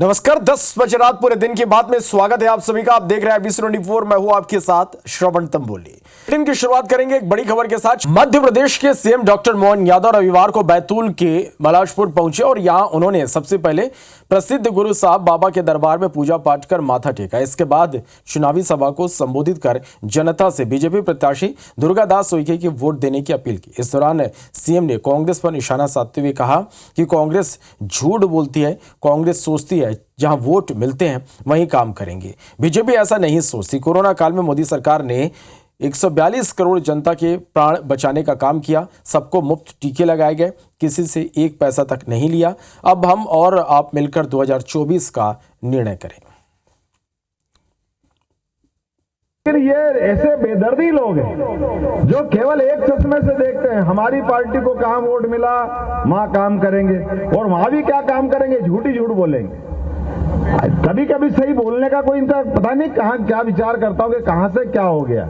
नमस्कार, 10 बजे रात पूरे दिन की बात में स्वागत है आप सभी का। आप देख रहे हैं ABC24। मैं हूं आपके साथ श्रवण तंबोली। दिन की शुरुआत करेंगे एक बड़ी खबर के साथ। मध्य प्रदेश के सीएम डॉक्टर मोहन यादव रविवार को बैतूल के मलाशपुर पहुंचे और यहां उन्होंने सबसे पहले प्रसिद्ध गुरु साहब बाबा के दरबार में पूजा पाठ कर माथा टेका। इसके बाद चुनावी सभा को संबोधित कर जनता से बीजेपी प्रत्याशी दुर्गादास उइके की वोट देने की अपील की। इस दौरान सीएम ने कांग्रेस पर निशाना साधते हुए कहा कि कांग्रेस झूठ बोलती है, कांग्रेस सोचती है जहां वोट मिलते हैं वहीं काम करेंगे। बीजेपी ऐसा नहीं सोचती। कोरोना काल में मोदी सरकार ने 142 करोड़ जनता के प्राण बचाने का काम किया। सबको मुफ्त टीके लगाए गए, किसी से एक पैसा तक नहीं लिया। अब हम और आप मिलकर 2024 का निर्णय करें। ये ऐसे बेदर्दी लोग हैं जो केवल एक चश्मे से देखते हैं, हमारी पार्टी को कहां वोट मिला वहां काम करेंगे, और वहां भी क्या काम करेंगे, झूठी झूठ बोलेंगे। कभी कभी सही बोलने का कोई इनका पता नहीं कहां क्या विचार करता हूं कि कहां से क्या हो गया।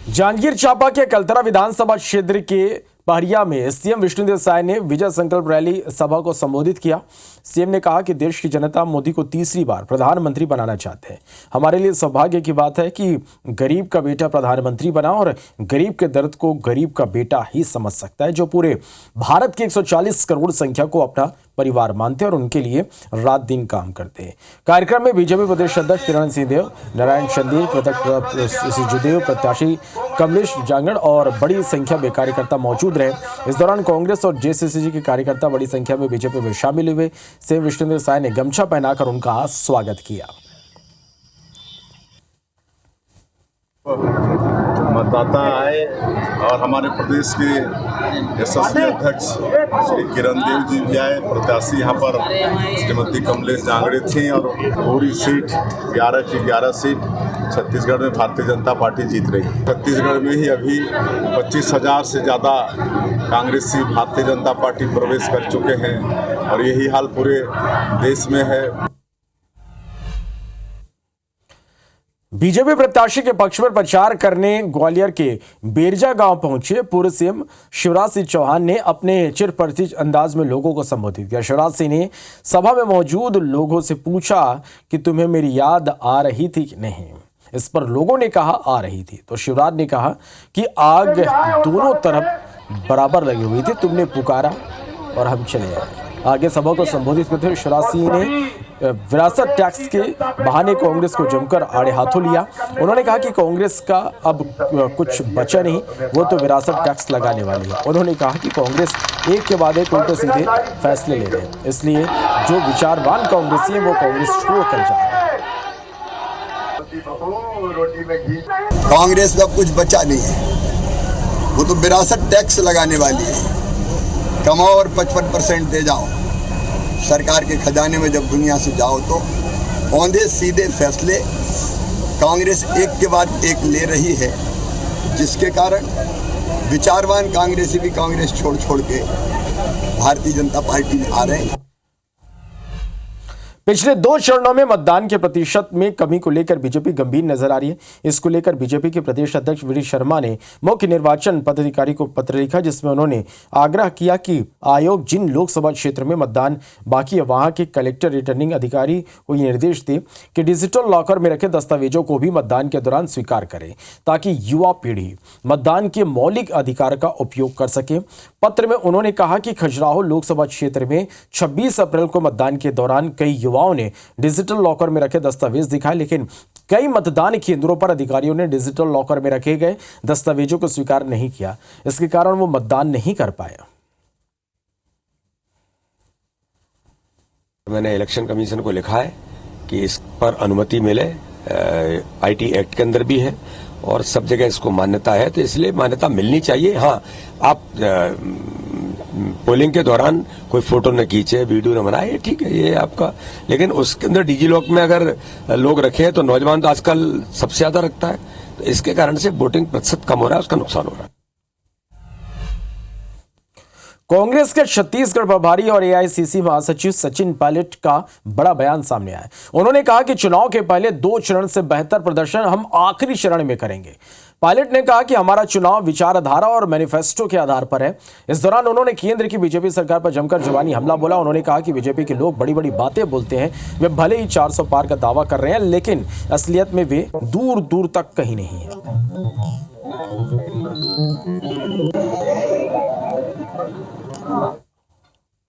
जांजगीर चांपा के कलतरा विधानसभा क्षेत्र के पहरिया में सीएम विष्णुदेव साय ने विजय संकल्प रैली सभा को संबोधित किया। सीएम ने कहा कि देश की जनता मोदी को तीसरी बार प्रधानमंत्री बनाना चाहते हैं। हमारे लिए सौभाग्य की बात है कि गरीब का बेटा प्रधानमंत्री बना, और गरीब के दर्द को गरीब का बेटा ही समझ सकता है, जो पूरे भारत के 140 करोड़ संख्या को अपना परिवार मानते हैं और उनके लिए रात दिन काम करते हैं। कार्यक्रम में बीजेपी प्रदेश अध्यक्ष किरण सिंहदेव, नारायण चंदेल, सिद्धूदेव, प्रत्याशी कमलेश जांगड़ और बड़ी संख्या में कार्यकर्ता मौजूद रहे। इस दौरान कांग्रेस और जेसीसी के कार्यकर्ता बड़ी संख्या में बीजेपी में शामिल हुए। सीएम विष्णुदेव साय ने गमछा पहनाकर उनका स्वागत किया। मतदाता आए और हमारे प्रदेश के यशस्वी अध्यक्छ श्री किरण देव जी भी आए। प्रत्याशी यहाँ पर श्रीमती कमलेश जांगड़े थी और पूरी सीट 11 की 11 सीट छत्तीसगढ़ में भारतीय जनता पार्टी जीत रही। छत्तीसगढ़ में ही अभी 25,000 से ज़्यादा कांग्रेसी भारतीय जनता पार्टी प्रवेश कर चुके हैं और यही हाल पूरे देश में है। बीजेपी प्रत्याशी के पक्ष में प्रचार करने ग्वालियर के बेरजा गांव पहुंचे पूर्व सीएम शिवराज सिंह चौहान ने अपने चिरपरिचित अंदाज में लोगों को संबोधित किया। शिवराज सिंह ने सभा में मौजूद लोगों से पूछा कि तुम्हें मेरी याद आ रही थी कि नहीं। इस पर लोगों ने कहा आ रही थी, तो शिवराज ने कहा कि आग दोनों तरफ बराबर लगी हुई थी, तुमने पुकारा और हम चले आए। आगे सभा को संबोधित करते हुए शिवराज सिंह ने विरासत टैक्स के बहाने कांग्रेस को जमकर आड़े हाथों लिया। उन्होंने कहा कि कांग्रेस का अब कुछ बचा नहीं, वो तो विरासत टैक्स लगाने वाली है। उन्होंने कहा कि कांग्रेस एक के बाद एक उल्टे सीधे फैसले ले रहे हैं, इसलिए जो विचारवान कांग्रेसी है वो कांग्रेस छोड़ कर जा रहे हैं। कांग्रेस में अब कुछ बचा नहीं है, वो तो विरासत टैक्स लगाने वाली है। कमाओ और 55% दे जाओ सरकार के खजाने में। जब दुनिया से जाओ तो औंधे सीधे फैसले कांग्रेस एक के बाद एक ले रही है, जिसके कारण विचारवान कांग्रेसी भी कांग्रेस छोड़ के भारतीय जनता पार्टी में आ रहे हैं। पिछले 2 चरणों में मतदान के प्रतिशत में कमी को लेकर बीजेपी गंभीर नजर आ रही है। इसको लेकर बीजेपी के प्रदेश अध्यक्ष वी डी शर्मा ने मुख्य निर्वाचन पदाधिकारी को पत्र लिखा, जिसमें उन्होंने आग्रह किया कि आयोग जिन लोकसभा क्षेत्र में मतदान बाकी है वहां के कलेक्टर रिटर्निंग अधिकारी को ये निर्देश दे कि डिजिटल लॉकर में रखे दस्तावेजों को भी मतदान के दौरान स्वीकार करें, ताकि युवा पीढ़ी मतदान के मौलिक अधिकार का उपयोग कर सके। पत्र में उन्होंने कहा कि खजुराहो लोकसभा क्षेत्र में 26 अप्रैल को मतदान के दौरान कई युवाओं ने डिजिटल लॉकर में रखे दस्तावेज दिखाए, लेकिन कई मतदान केंद्रों पर अधिकारियों ने डिजिटल लॉकर में रखे गए दस्तावेजों को स्वीकार नहीं किया। इसके कारण वो मतदान नहीं कर पाए। मैंने इलेक्शन कमीशन को लिखा है कि इस पर अनुमति मिले, आईटी एक्ट के अंदर भी है और सब जगह इसको मान्यता है, तो इसलिए मान्यता मिलनी चाहिए। हाँ, आप पोलिंग के दौरान कोई फोटो न खींचे, वीडियो न बनाए, ठीक है, ये आपका, लेकिन उसके अंदर डिजी लॉक में अगर लोग रखे तो नौजवान तो आजकल सबसे ज्यादा रखता है, तो इसके कारण से वोटिंग प्रतिशत कम हो रहा है, उसका नुकसान हो रहा है। कांग्रेस के छत्तीसगढ़ प्रभारी और एआईसीसी महासचिव सचिन पायलट का बड़ा बयान सामने आया। उन्होंने कहा कि चुनाव के पहले 2 चरण से बेहतर प्रदर्शन हम आखिरी चरण में करेंगे। पायलट ने कहा कि हमारा चुनाव विचारधारा और मैनिफेस्टो के आधार पर है। इस दौरान उन्होंने केंद्र की बीजेपी सरकार पर जमकर जवानी हमला बोला। उन्होंने कहा कि बीजेपी के लोग बड़ी बड़ी बातें बोलते हैं, वे भले ही 400 पार का दावा कर रहे हैं, लेकिन असलियत में वे दूर दूर तक कहीं नहीं है।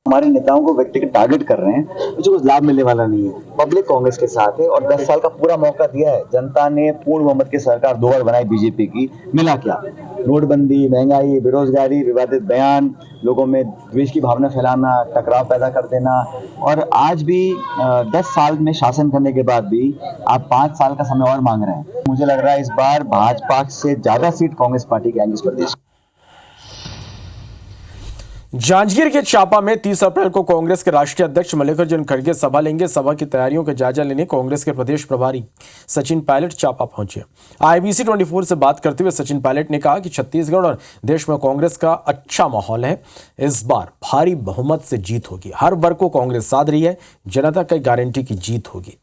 हमारे नेताओं को व्यक्तिगत टारगेट कर रहे हैं, मुझे कुछ लाभ मिलने वाला नहीं है। पब्लिक कांग्रेस के साथ है और 10 साल का पूरा मौका दिया है। जनता ने पूर्ण बहुमत की सरकार 2 बार बनाई बीजेपी की, मिला क्या? नोटबंदी, महंगाई, बेरोजगारी, विवादित बयान, लोगों में द्वेष की भावना फैलाना, टकराव पैदा कर देना। और आज भी 10 साल में शासन करने के बाद भी आप 5 साल का समय और मांग रहे हैं। मुझे लग रहा है इस बार भाजपा से ज्यादा सीट कांग्रेस पार्टी की आएंगी इस प्रदेश। जांजगीर के चापा में 30 अप्रैल को कांग्रेस के राष्ट्रीय अध्यक्ष मल्लिकार्जुन खड़गे सभा लेंगे। सभा की तैयारियों का जायजा लेने कांग्रेस के प्रदेश प्रभारी सचिन पायलट चापा पहुंचे। IBC 24 से बात करते हुए सचिन पायलट ने कहा कि छत्तीसगढ़ और देश में कांग्रेस का अच्छा माहौल है। इस बार भारी बहुमत से जीत होगी। हर वर्ग को कांग्रेस साध रही है। जनता की गारंटी की जीत होगी।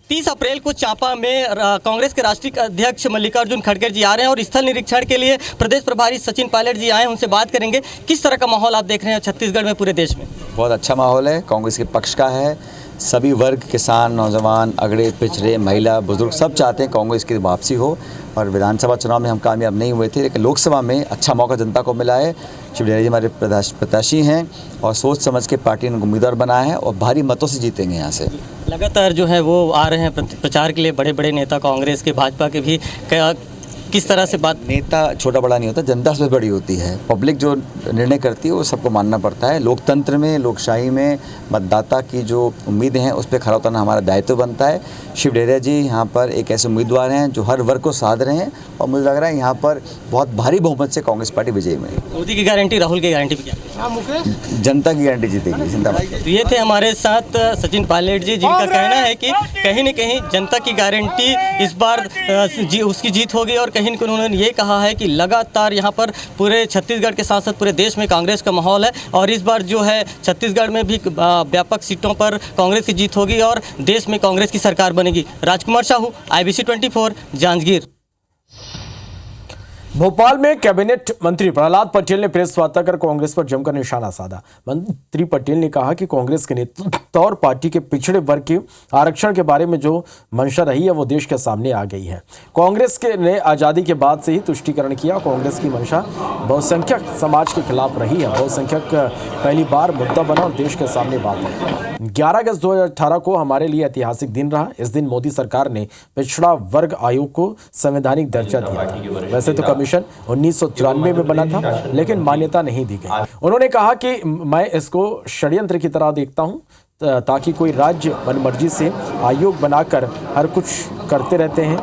30 अप्रैल को चापा में कांग्रेस के राष्ट्रीय अध्यक्ष मल्लिकार्जुन खड़गे जी आ रहे हैं और स्थल निरीक्षण के लिए प्रदेश प्रभारी सचिन पायलट जी आए हैं। उनसे बात करेंगे। किस तरह का माहौल आप देख रहे हैं छत्तीसगढ़ में, पूरे देश में? बहुत अच्छा माहौल है, कांग्रेस के पक्ष का है। सभी वर्ग, किसान, नौजवान, अगड़े पिछड़े, महिला, बुजुर्ग सब चाहते हैं कांग्रेस की वापसी हो। और विधानसभा चुनाव में हम कामयाब नहीं हुए थे, लेकिन लोकसभा में अच्छा मौका जनता को मिला है। शिवडेरा जी हमारे प्रत्याशी हैं और सोच समझ के पार्टी ने उम्मीदवार बनाया है और भारी मतों से जीतेंगे यहाँ से। लगातार जो है वो आ रहे हैं प्रचार के लिए, बड़े बड़े नेता कांग्रेस के, भाजपा के भी। किस तरह से बात? नेता छोटा बड़ा नहीं होता, जनता सबसे बड़ी होती है। पब्लिक जो निर्णय करती है वो सबको मानना पड़ता है। लोकतंत्र में, लोकशाही में मतदाता की जो उम्मीदें हैं उस पर खरा उतरना हमारा दायित्व बनता है। शिवडेरा जी यहाँ पर एक ऐसे उम्मीदवार हैं जो हर वर्ग को साध रहे हैं और मुझे लग रहा है यहाँ पर बहुत भारी बहुमत से कांग्रेस पार्टी विजयी मिलेगी। मोदी की गारंटी, राहुल की गारंटी भी क्या? जनता की गारंटी जीतेगी, चिंता मत करो। तो ये थे हमारे साथ सचिन पायलट जी, जिनका कहना है कि कहीं न कहीं जनता की गारंटी इस बार उसकी जीत होगी। और कहीं न कहीं उन्होंने ये कहा है कि लगातार यहाँ पर पूरे छत्तीसगढ़ के साथ साथ पूरे देश में कांग्रेस का माहौल है और इस बार जो है छत्तीसगढ़ में भी व्यापक सीटों पर कांग्रेस की जीत होगी और देश में कांग्रेस की सरकार बनेगी। राजकुमार साहू, IBC 24, जांजगीर। भोपाल में कैबिनेट मंत्री प्रहलाद पटेल ने प्रेस वार्ता कर कांग्रेस पर जमकर निशाना साधा। मंत्री पटेल ने कहा कि कांग्रेस के नेतृत्व और पार्टी के पिछड़े वर्ग के आरक्षण के बारे में जो मंशा रही है वो देश के सामने आ गई है। कांग्रेस ने आजादी के बाद से ही तुष्टीकरण किया। कांग्रेस की मंशा बहुसंख्यक समाज के खिलाफ रही है। बहुसंख्यक पहली बार मुद्दा बना और देश के सामने बात है। 11 अगस्त 2018 को हमारे लिए ऐतिहासिक दिन रहा। इस दिन मोदी सरकार ने पिछड़ा वर्ग आयोग को संवैधानिक दर्जा दिया था। वैसे तो कमीशन 1994 में बना था, लेकिन मान्यता नहीं दी गई। उन्होंने कहा कि मैं इसको षड्यंत्र की तरह देखता हूं ताकि कोई राज्य मनमर्जी से आयोग बनाकर हर कुछ करते रहते हैं।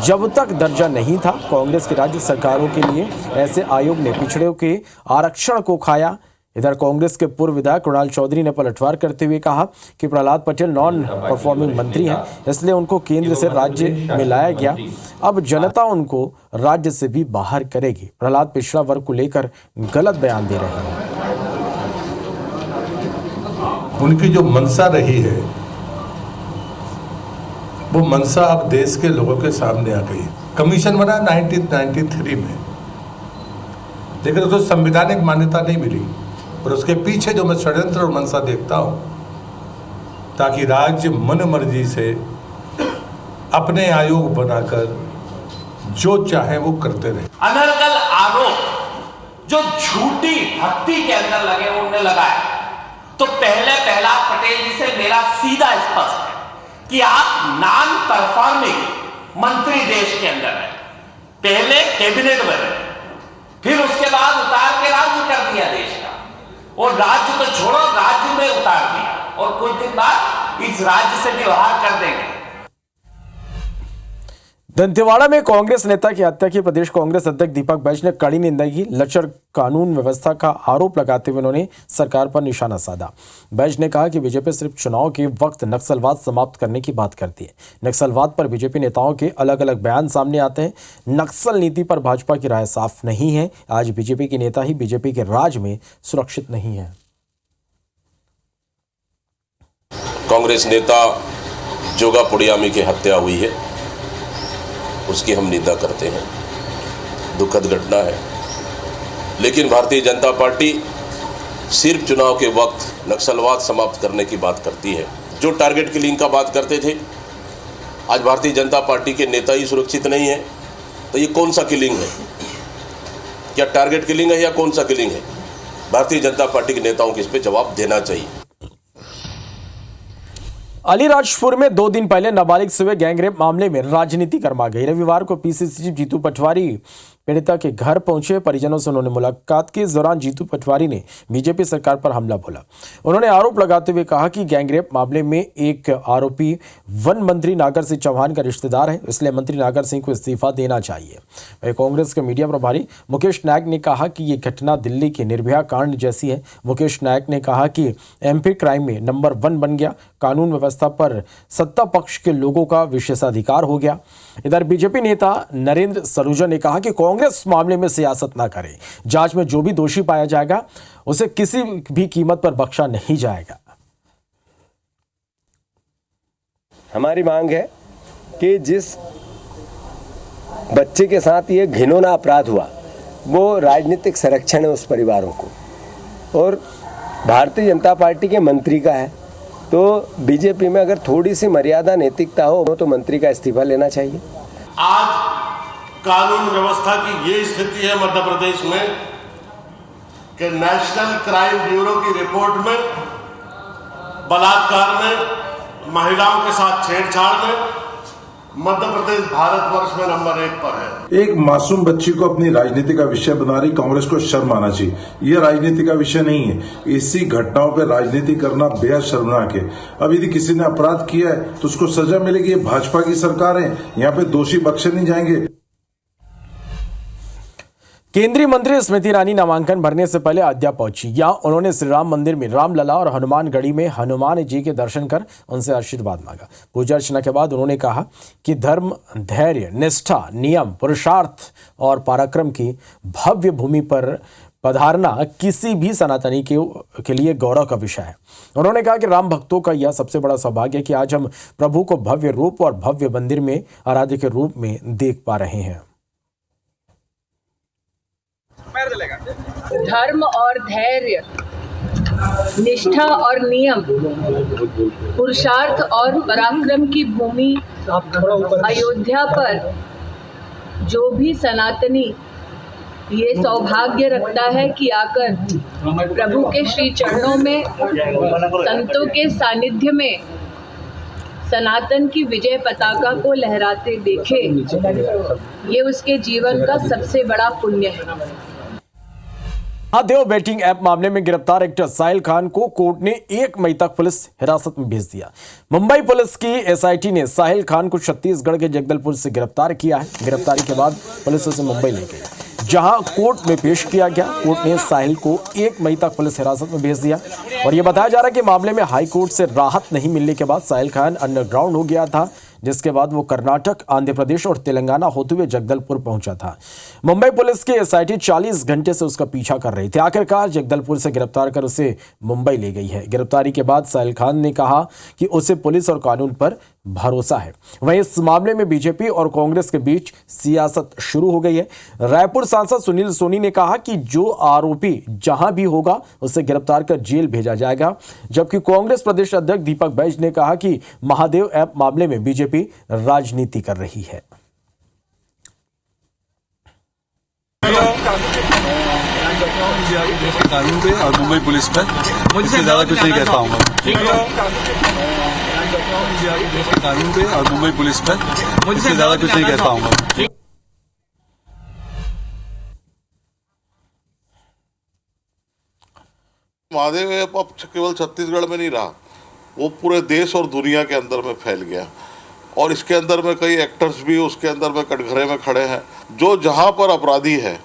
जब तक दर्जा नहीं था, कांग्रेस की राज्य सरकारों के लिए ऐसे आयोग ने पिछड़ों के आरक्षण को खाया। इधर कांग्रेस के पूर्व विधायक कृणाल चौधरी ने पलटवार करते हुए कहा कि प्रहलाद पटेल नॉन परफॉर्मिंग मंत्री हैं, इसलिए उनको केंद्र से राज्य में लाया गया। अब जनता उनको राज्य से भी बाहर करेगी। प्रहलाद पिछड़ा वर्ग को लेकर गलत बयान दे रहे हैं। उनकी जो मनसा रही है वो मनसा अब देश के लोगों के सामने आ गई। कमीशन बना 1993 में, लेकिन उसको संवैधानिक मान्यता नहीं मिली और उसके पीछे जो मैं षड्यंत्र और मनसा देखता हूं ताकि राज्य मन मर्जी से अपने आयोग बनाकर जो चाहे वो करते रहे। अनर्गल आरोप जो झूठी भक्ति के अंदर लगे उन्हें लगाए, तो पहला पटेल जी से मेरा सीधा स्पष्ट है कि आप नॉन परफॉर्मिंग मंत्री देश के अंदर है। पहले कैबिनेट बने, फिर उसके बाद उतार के राज्य कर दिया देश का, और राज्य तो छोड़ो, राज्य में उतार दिया और कुछ दिन बाद इस राज्य से भी बाहर कर देंगे। दंतेवाड़ा में कांग्रेस नेता की हत्या की प्रदेश कांग्रेस अध्यक्ष दीपक बैज ने कड़ी निंदा की। लचर कानून व्यवस्था का आरोप लगाते हुए उन्होंने सरकार पर निशाना साधा। बैज ने कहा कि बीजेपी सिर्फ चुनाव के वक्त नक्सलवाद समाप्त करने की बात करती है। नक्सलवाद पर बीजेपी नेताओं के अलग अलग बयान सामने आते हैं। नक्सल नीति पर भाजपा की राय साफ नहीं है। आज बीजेपी के नेता ही बीजेपी के राज में सुरक्षित नहीं है। कांग्रेस नेता जोगा पुड़ियामी की हत्या हुई है, उसकी हम निंदा करते हैं। दुखद घटना है, लेकिन भारतीय जनता पार्टी सिर्फ चुनाव के वक्त नक्सलवाद समाप्त करने की बात करती है। जो टारगेट किलिंग का बात करते थे, आज भारतीय जनता पार्टी के नेता ही सुरक्षित नहीं है, तो ये कौन सा किलिंग है? क्या टारगेट किलिंग है या कौन सा किलिंग है? भारतीय जनता पार्टी के नेताओं को इस पर जवाब देना चाहिए। अलीराजपुर में 2 दिन पहले नाबालिग से हुए गैंगरेप मामले में राजनीति गर्मा गई। रविवार को पीसीसी चीफ जीतू पटवारी पीड़िता के घर पहुंचे। परिजनों से उन्होंने मुलाकात की। इस दौरान जीतू पटवारी ने बीजेपी सरकार पर हमला बोला। उन्होंने आरोप लगाते हुए कहा कि गैंगरेप मामले में एक आरोपी वन मंत्री नागर सिंह चौहान का रिश्तेदार है, इसलिए मंत्री नागर सिंह को इस्तीफा देना चाहिए। वहीं कांग्रेस के मीडिया प्रभारी मुकेश नायक ने कहा कि ये घटना दिल्ली के निर्भया कांड जैसी है। मुकेश नायक ने कहा कि एमपी क्राइम में नंबर 1 बन गया। कानून व्यवस्था पर सत्ता पक्ष के लोगों का विशेषाधिकार हो गया। इधर बीजेपी नेता नरेंद्र सलूजा ने कहा कि कांग्रेस मामले में सियासत ना करे। जांच में जो भी दोषी पाया जाएगा उसे किसी भी कीमत पर बख्शा नहीं जाएगा। हमारी मांग है कि जिस बच्चे के साथ ये घिनौना अपराध हुआ वो राजनीतिक संरक्षण है उस परिवारों को, और भारतीय जनता पार्टी के मंत्री का है, तो बीजेपी में अगर थोड़ी सी मर्यादा नैतिकता हो तो मंत्री का इस्तीफा लेना चाहिए। आज कानून व्यवस्था की ये स्थिति है मध्य प्रदेश में कि नेशनल क्राइम ब्यूरो की रिपोर्ट में बलात्कार में, महिलाओं के साथ छेड़छाड़ में मध्य प्रदेश भारतवर्ष में नंबर 1 पर है। एक मासूम बच्ची को अपनी राजनीति का विषय बना रही कांग्रेस को शर्म आना चाहिए। यह राजनीति का विषय नहीं है। इसी घटनाओं पर राजनीति करना बेहद शर्मनाक है। अब यदि किसी ने अपराध किया है तो उसको सजा मिलेगी। ये भाजपा की सरकार है, यहाँ पे दोषी बख्शे नहीं जाएंगे। केंद्रीय मंत्री स्मृति ईरानी नामांकन भरने से पहले अयोध्या पहुंची। यहां उन्होंने श्री राम मंदिर में रामलला और हनुमानगढ़ी में हनुमान जी के दर्शन कर उनसे आशीर्वाद मांगा। पूजा अर्चना के बाद उन्होंने कहा कि धर्म, धैर्य, निष्ठा, नियम, पुरुषार्थ और पराक्रम की भव्य भूमि पर पधारना किसी भी सनातनी के लिए गौरव का विषय है। उन्होंने कहा कि राम भक्तों का यह सबसे बड़ा सौभाग्य है कि आज हम प्रभु को भव्य रूप और भव्य मंदिर में आराध्य के रूप में देख पा रहे हैं। धर्म और धैर्य, निष्ठा और नियम, पुरुषार्थ और पराक्रम की भूमि अयोध्या पर जो भी सनातनी ये सौभाग्य रखता है कि आकर प्रभु के श्री चरणों में, संतों के सानिध्य में सनातन की विजय पताका को लहराते देखे, ये उसके जीवन का सबसे बड़ा पुण्य है। महादेव बेटिंग ऐप मामले में गिरफ्तार एक्टर साहिल खान को कोर्ट ने 1 मई तक पुलिस हिरासत में भेज दिया। मुंबई पुलिस की एसआईटी ने साहिल खान को छत्तीसगढ़ के जगदलपुर से गिरफ्तार किया है। गिरफ्तारी के बाद पुलिस उसे मुंबई ले गई, जहां कोर्ट में पेश किया गया। कोर्ट ने साहिल को 1 मई तक पुलिस हिरासत में भेज दिया और यह बताया जा रहा है कि मामले में हाई कोर्ट से राहत नहीं मिलने के बाद साहिल खान अंडरग्राउंड हो गया था, जिसके बाद वो कर्नाटक, आंध्र प्रदेश और तेलंगाना होते हुए जगदलपुर पहुंचा था। मुंबई पुलिस की एसआईटी 40 घंटे से उसका पीछा कर रही थी। आखिरकार जगदलपुर से गिरफ्तार कर उसे मुंबई ले गई है। गिरफ्तारी के बाद साहिल खान ने कहा कि उसे पुलिस और कानून पर भरोसा है। वहीं इस मामले में बीजेपी और कांग्रेस के बीच सियासत शुरू हो गई है। रायपुर सांसद सुनील सोनी ने कहा कि जो आरोपी जहां भी होगा उसे गिरफ्तार कर जेल भेजा जाएगा, जबकि कांग्रेस प्रदेश अध्यक्ष दीपक बैज ने कहा कि महादेव ऐप मामले में बीजेपी राजनीति कर रही है। कानून पे और मुंबई पुलिस पे मुझसे ज्यादा कुछ नहीं कह पाऊंगा। कानून पे और मुंबई पुलिस पे मुझसे ज्यादा कुछ नहीं कह पाऊंगा। महादेव अब केवल छत्तीसगढ़ में नहीं रहा, वो पूरे देश और दुनिया के अंदर में फैल गया। और इसके अंदर में कई एक्टर्स भी उसके अंदर में कटघरे में खड़े हैं। जो जहाँ पर अपराधी है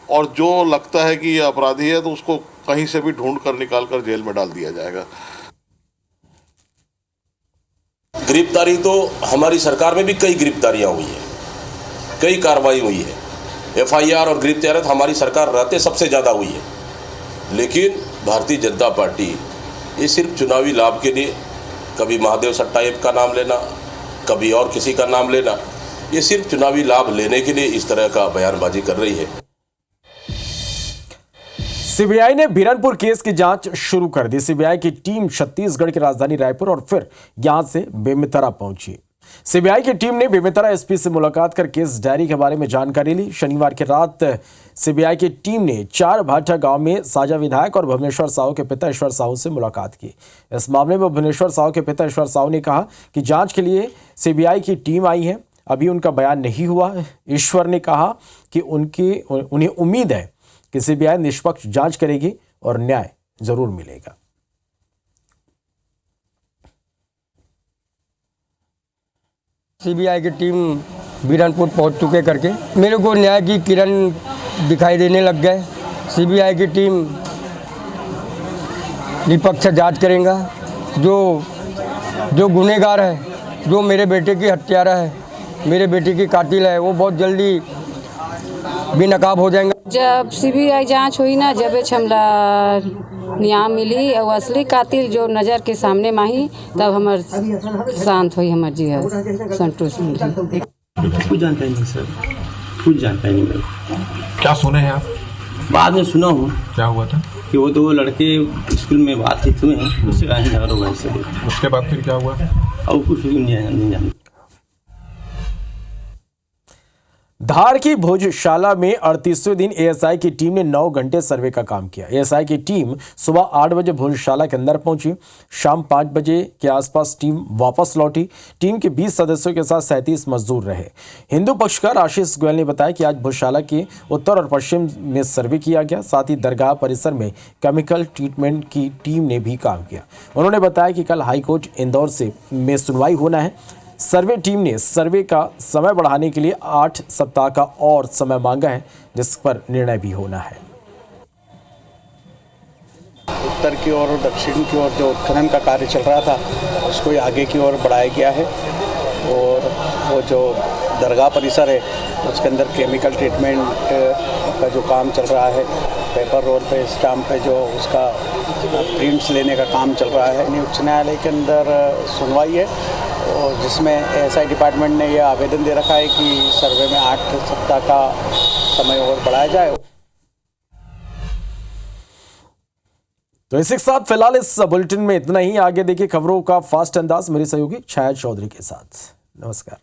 और जो लगता है कि ये अपराधी है तो उसको कहीं से भी ढूंढ कर निकाल कर जेल में डाल दिया जाएगा। गिरफ्तारी तो हमारी सरकार में भी कई गिरफ्तारियां हुई हैं, कई कार्रवाई हुई है। FIR और गिरफ्तारियां तो हमारी सरकार रहते सबसे ज़्यादा हुई है। लेकिन भारतीय जनता पार्टी ये सिर्फ चुनावी लाभ के लिए, कभी महादेव सट्टाएब का नाम लेना, कभी और किसी का नाम लेना, ये सिर्फ चुनावी लाभ लेने के लिए इस तरह का बयानबाजी कर रही है। सीबीआई ने बीरनपुर केस की जांच शुरू कर दी। सीबीआई की टीम छत्तीसगढ़ की राजधानी रायपुर और फिर यहां से बेमेतरा पहुंची। सीबीआई की टीम ने बेमेतरा एसपी से मुलाकात कर केस डायरी के बारे में जानकारी ली। शनिवार की रात सीबीआई की टीम ने 4 भाटा गांव में साजा विधायक और भुवनेश्वर साहू के पिता ईश्वर साहू से मुलाकात की। इस मामले में भुवनेश्वर साहू के पिता ईश्वर साहू ने कहा कि जांच के लिए सीबीआई की टीम आई है, अभी उनका बयान नहीं हुआ। ईश्वर ने कहा कि उन्हें उम्मीद है कि सीबीआई निष्पक्ष जांच करेगी और न्याय जरूर मिलेगा। सीबीआई की टीम बीरनपुर पहुंच चुके करके मेरे को न्याय की किरण दिखाई देने लग गए। सीबीआई की टीम निष्पक्ष जांच करेगा। जो गुनहगार है, जो मेरे बेटे की हत्यारा है, मेरे बेटे की कातिल है, वो बहुत जल्दी बेनकाब हो जाएंगे। जब सीबीआई जांच हुई ना, जब हमला न्याय मिली और असली कातिल जो नज़र के सामने माही, तब हमार शांत हुई, हमार जी है संतोष मिली। कुछ जानकारी नहीं सर, कुछ जानकारी नहीं मेरे। क्या सुने हैं आप? बाद में सुना हूँ। क्या हुआ था? कि वो 2 लड़के स्कूल में बातचीत हुए हैं, उससे कहीं झगड़ा हुआ इससे। उसके बाद फिर क्या हुआ? और कुछ नहीं जाने। धार की भोजशाला में 38वें दिन एएसआई की टीम ने 9 घंटे सर्वे का काम किया। एएसआई की टीम सुबह 8 बजे भोजशाला के अंदर पहुंची। शाम 5 बजे के आसपास टीम वापस लौटी। टीम के 20 सदस्यों के साथ 37 मजदूर रहे। हिंदू पक्षकार आशीष गोयल ने बताया कि आज भोजशाला के उत्तर और पश्चिम में सर्वे किया गया। साथ ही दरगाह परिसर में केमिकल ट्रीटमेंट की टीम ने भी काम किया। उन्होंने बताया कि कल हाईकोर्ट इंदौर में सुनवाई होना है। सर्वे टीम ने सर्वे का समय बढ़ाने के लिए 8 सप्ताह का और समय मांगा है, जिस पर निर्णय भी होना है। उत्तर की ओर और दक्षिण की ओर जो उत्खनन का कार्य चल रहा था, उसको आगे की ओर बढ़ाया गया है। और वो जो दरगाह परिसर है, उसके अंदर केमिकल ट्रीटमेंट का जो काम चल रहा है, पेपर रोल पे, स्टाम्प पे जो उसका प्रिंट्स लेने का काम चल रहा है। उच्च न्यायालय के अंदर सुनवाई है और जिसमें एएसआई डिपार्टमेंट ने यह आवेदन दे रखा है कि सर्वे में 8 सप्ताह का समय और बढ़ाया जाए। तो इसी के साथ फिलहाल इस बुलेटिन में इतना ही। आगे देखिए खबरों का फास्ट अंदाज मेरे सहयोगी छाया चौधरी के साथ। नमस्कार।